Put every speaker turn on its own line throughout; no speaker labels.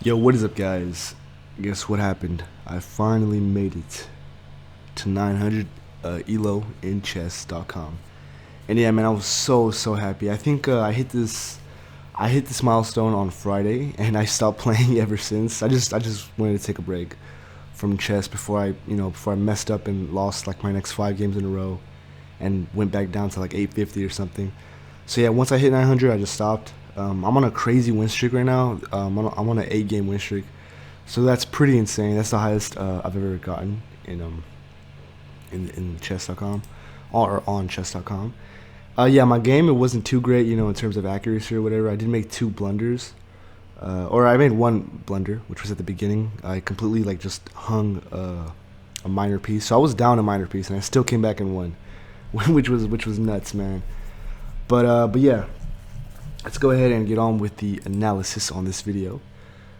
Yo, what is up, guys? Guess what happened? I finally made it to 900 ELO in chess.com. And yeah, man, I was so happy. I think I hit this milestone on Friday, and I stopped playing ever since. I just wanted to take a break from chess before I messed up and lost like my next 5 games in a row, and went back down to like 850 or something. So yeah, once I hit 900, I just stopped. I'm on a crazy win streak right now. I'm on an 8 game win streak, so that's pretty insane. That's the highest I've ever gotten in chess.com or on chess.com. Yeah, my game it wasn't too great, in terms of accuracy or whatever. I did make 2 blunders, or I made 1 blunder, which was at the beginning. I completely like just hung a minor piece, so I was down a minor piece, and I still came back and won, which was nuts, man. But yeah, let's go ahead and get on with the analysis on this video.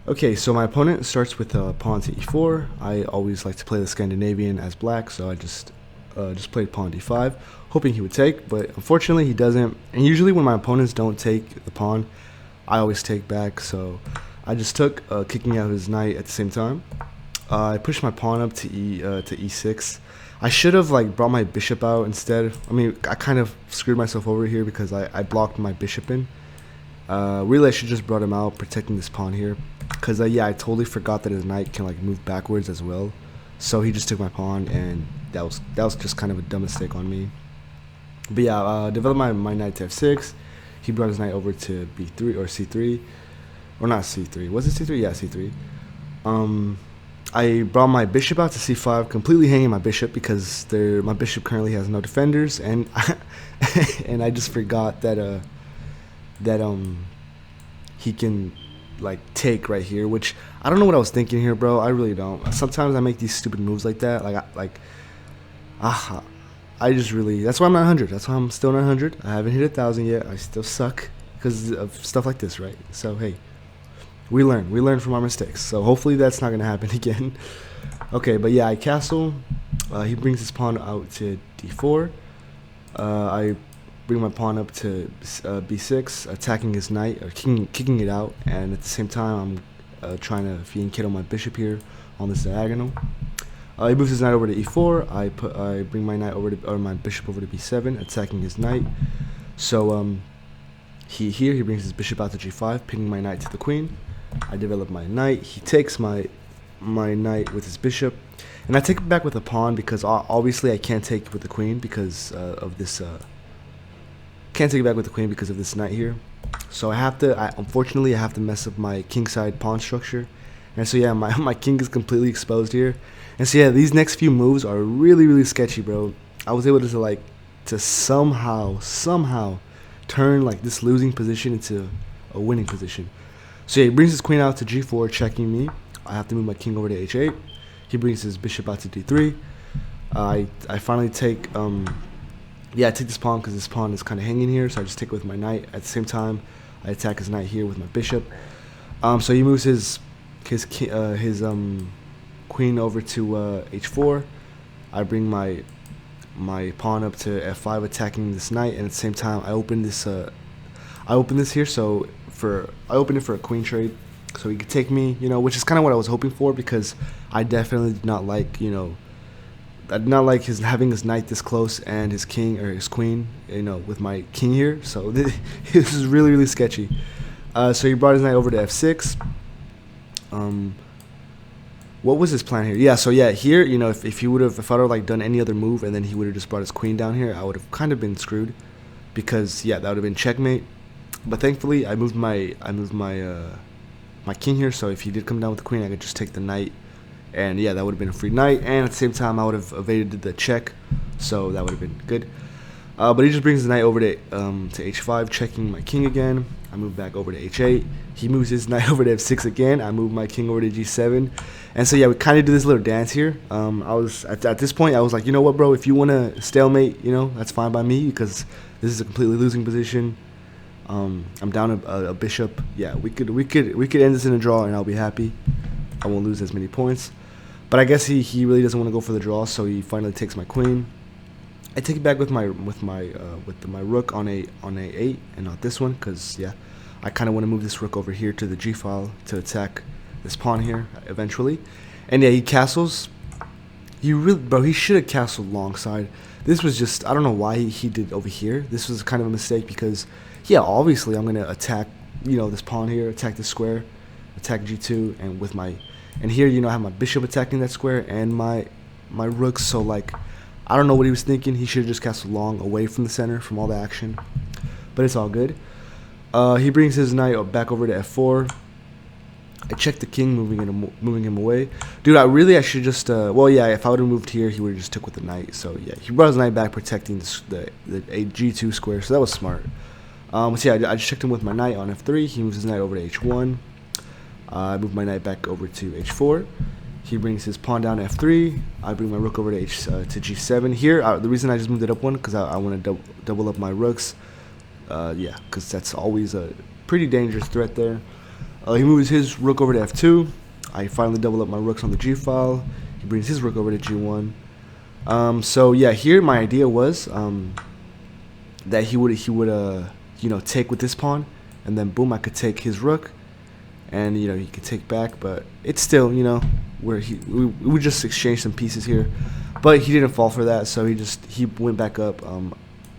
Okay, so my opponent starts with pawn to e4. I always like to play the Scandinavian as black, so I just played pawn d5, hoping he would take, but unfortunately he doesn't. And usually when my opponents don't take the pawn, I always take back, so I just took, kicking out his knight at the same time. I pushed my pawn up to e6. I should have like brought my bishop out instead. I mean, I kind of screwed myself over here because I blocked my bishop in. Really, I should just brought him out, protecting this pawn here. Cause yeah, I totally forgot that his knight can like move backwards as well. So he just took my pawn, and that was just kind of a dumb mistake on me. But yeah, developed my knight to f6. He brought his knight over to b3 or c3, or not c3. Was it c3? Yeah, c3. I brought my bishop out to c5, completely hanging my bishop because my bishop currently has no defenders, and and I just forgot that he can like take right here, which I don't know what I was thinking here, bro. I really don't. Sometimes I make these stupid moves like that. I just really, that's why I'm not 100. That's why I'm still not 100. I haven't hit 1,000 yet. I still suck because of stuff like this, right? So hey, we learn from our mistakes. So hopefully that's not gonna happen again. Okay, but yeah, I castle. He brings his pawn out to d4. I bring my pawn up to b6, attacking his knight, or kicking it out, and at the same time I'm trying to fiend kiddo my bishop here on this diagonal. He moves his knight over to e4. I bring my knight over to, or my bishop over to b7, attacking his knight. So he brings his bishop out to g5, pinning my knight to the queen. I develop my knight. He takes my knight with his bishop, and I take it back with a pawn because obviously I can't take it with the queen because of this. Can't take it back with the queen because of this knight here. So unfortunately, I have to mess up my kingside pawn structure. And so yeah, my king is completely exposed here. And so yeah, these next few moves are really sketchy, bro. I was able to somehow turn like this losing position into a winning position. So yeah, he brings his queen out to g4, checking me. I have to move my king over to h8. He brings his bishop out to d3. I finally take I take this pawn because this pawn is kind of hanging here, so I just take it with my knight. At the same time, I attack his knight here with my bishop. So he moves his queen over to h4. I bring my pawn up to f5, attacking this knight, and at the same time, I open this here. So I open it for a queen trade, so he could take me, which is kind of what I was hoping for because I definitely did not like, I did not like having his knight this close and his king or his queen, with my king here. So this is really sketchy. So he brought his knight over to f6. What was his plan here? Yeah, so yeah, here, if I would have like done any other move and then he would have just brought his queen down here, I would have kind of been screwed because yeah, that would have been checkmate. But thankfully, I moved my king here, so if he did come down with the queen, I could just take the knight. And yeah, that would have been a free knight, and at the same time I would have evaded the check, so that would have been good. But he just brings the knight over to h5, checking my king again. I move back over to h8. He moves his knight over to f6 again. I move my king over to g7. And so yeah, we kind of do this little dance here. I was at this point I was like, you know what, bro? If you want to stalemate, that's fine by me because this is a completely losing position. I'm down a bishop. Yeah, we could end this in a draw, and I'll be happy. I won't lose as many points. But I guess he really doesn't want to go for the draw, so he finally takes my queen. I take it back with my rook on a 8 and not this one because yeah, I kind of want to move this rook over here to the g file to attack this pawn here eventually. And yeah, he castles. He should have castled long side. This was just, I don't know why he did over here. This was kind of a mistake because, yeah, obviously I'm gonna attack, this pawn here, attack the square, attack g2, and with my, and here, I have my bishop attacking that square and my rooks. So like, I don't know what he was thinking. He should have just castled long away from the center, from all the action. But it's all good. He brings his knight back over to f4. I checked the king, moving him away. Dude, I should just, well, yeah, if I would have moved here, he would have just took with the knight. So, yeah, he brought his knight back, protecting the g2 square, so that was smart. So, yeah, I just checked him with my knight on f3. He moves his knight over to h1. I move my knight back over to h4. He brings his pawn down to f3. I bring my rook over to g7. Here, the reason I just moved it up one, because I want to double up my rooks. Yeah, because that's always a pretty dangerous threat there. He moves his rook over to f2. I finally double up my rooks on the g file. He brings his rook over to g1. So yeah, here my idea was that he would take with this pawn, and then boom, I could take his rook, and he could take back. But it's still where we would just exchange some pieces here, but he didn't fall for that. So he went back up,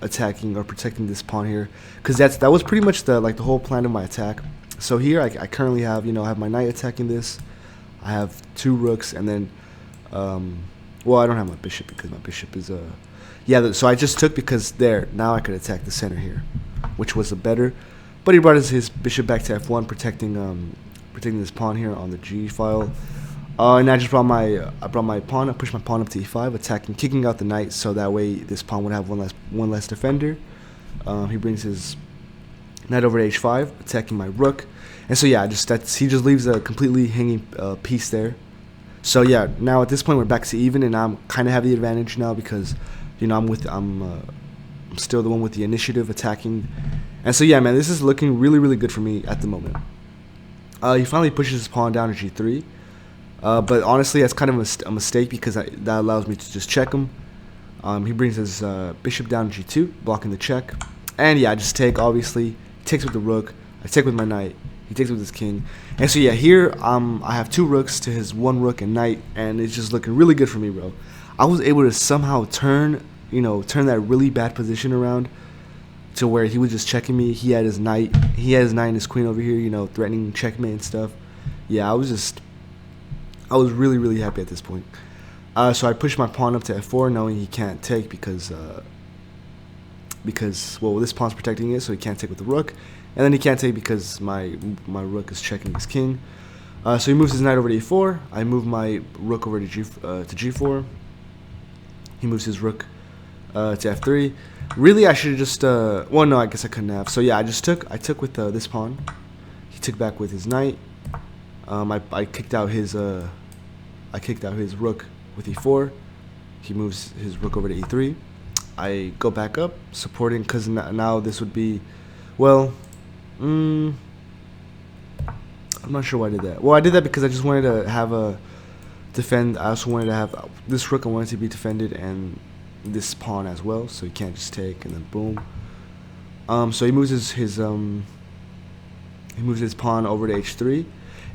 attacking or protecting this pawn here, because that was pretty much the whole plan of my attack. So here I currently have I have my knight attacking this. I have two rooks, and then well, I don't have my bishop because my bishop is yeah. So I just took because now I could attack the center here, which was a better. But he brought his bishop back to f1, protecting this pawn here on the g file. And I just brought my pawn. I pushed my pawn up to e5, kicking out the knight, so that way this pawn would have one less defender. He brings his knight over to h5, attacking my rook, and so yeah, he just leaves a completely hanging piece there. So yeah, now at this point we're back to even, and I'm kind of have the advantage now because I'm still the one with the initiative attacking, and so yeah, man, this is looking really good for me at the moment. He finally pushes his pawn down to g3, but honestly that's kind of a mistake because that allows me to just check him. He brings his bishop down to g2, blocking the check, and yeah, I just take obviously. Takes with the rook, I take with my knight, he takes with his king, and so yeah, here I have two rooks to his one rook and knight, and it's just looking really good for me, bro. I was able to somehow turn that really bad position around to where he was just checking me. He had his knight and his queen over here, threatening checkmate and stuff. Yeah, I was really happy at this point. So I pushed my pawn up to f4, knowing he can't take because well, this pawn's protecting it, so he can't take with the rook, and then he can't take because my rook is checking his king. So he moves his knight over to e4. I move my rook over to g4. He moves his rook to f3. Really, I should have just well, no, I guess I couldn't have. So yeah, I took with this pawn. He took back with his knight. I kicked out his rook with e4. He moves his rook over to e3. I go back up, supporting, because now this would be, well, I'm not sure why I did that. Well, I did that because I just wanted to have a defend. I also wanted to have this rook. I wanted to be defended, and this pawn as well, so he can't just take, and then boom. So he moves his pawn over to h3,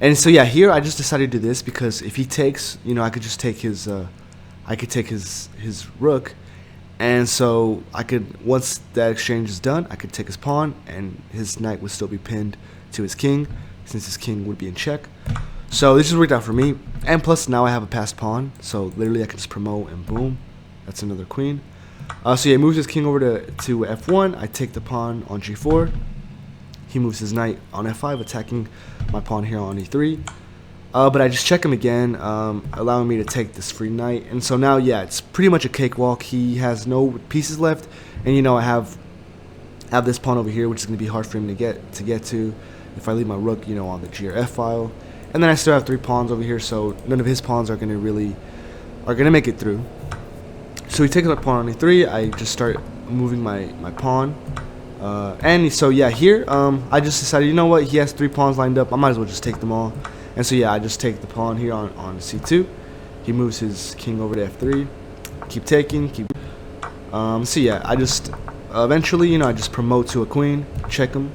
and so yeah, here I just decided to do this because if he takes, I could just take his rook. And so I could, once that exchange is done, I could take his pawn, and his knight would still be pinned to his king, since his king would be in check. So this just worked out for me, and plus now I have a passed pawn, so literally I can just promote, and boom, that's another queen. So yeah, he moves his king over to f1. I take the pawn on g4. He moves his knight on f5, attacking my pawn here on e3. But I just check him again, allowing me to take this free knight. And so now, yeah, it's pretty much a cakewalk. He has no pieces left, and I have this pawn over here, which is going to be hard for him to get to if I leave my rook, on the g or f file. And then I still have three pawns over here, so none of his pawns are going to make it through. So he takes my pawn on e3. I just start moving my pawn. And so yeah, here I just decided, you know what, he has three pawns lined up, I might as well just take them all. And so yeah, I just take the pawn here on c2. He moves his king over to f3. Keep taking, so yeah, I just eventually, I just promote to a queen, check him.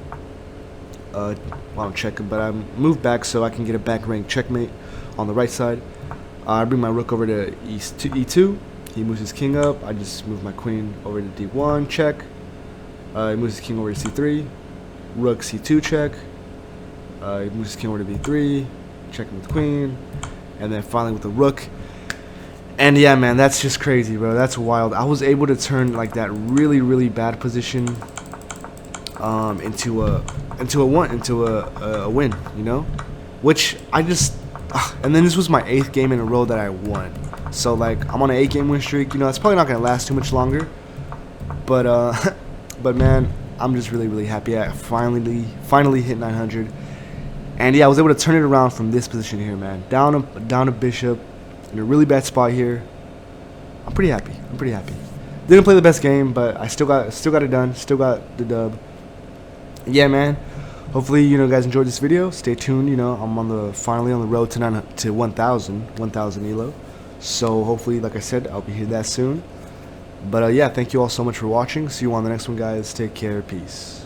while I'm checking, but I moved back so I can get a back rank checkmate on the right side. I bring my rook over to e2. He moves his king up. I just move my queen over to d1, check. He moves his king over to c3. Rook c2, check. He moves his king over to b3, checking with the queen. And then finally with the rook. And yeah, man, that's just crazy, bro. That's wild. I was able to turn like that really, really bad position into a win, you know? Which I just and then this was my 8th game in a row that I won. So like I'm on an 8-game win streak. You know, it's probably not gonna last too much longer. But but man, I'm just really, really happy. I finally hit 900. And yeah, I was able to turn it around from this position here, man. Down a bishop in a really bad spot here. I'm pretty happy. Didn't play the best game, but I still got it done. Still got the dub. Yeah, man. Hopefully, you know, guys enjoyed this video. Stay tuned. You know, I'm finally on the road to 1,000 ELO. So hopefully, like I said, I'll be here that soon. But yeah, thank you all so much for watching. See you on the next one, guys. Take care. Peace.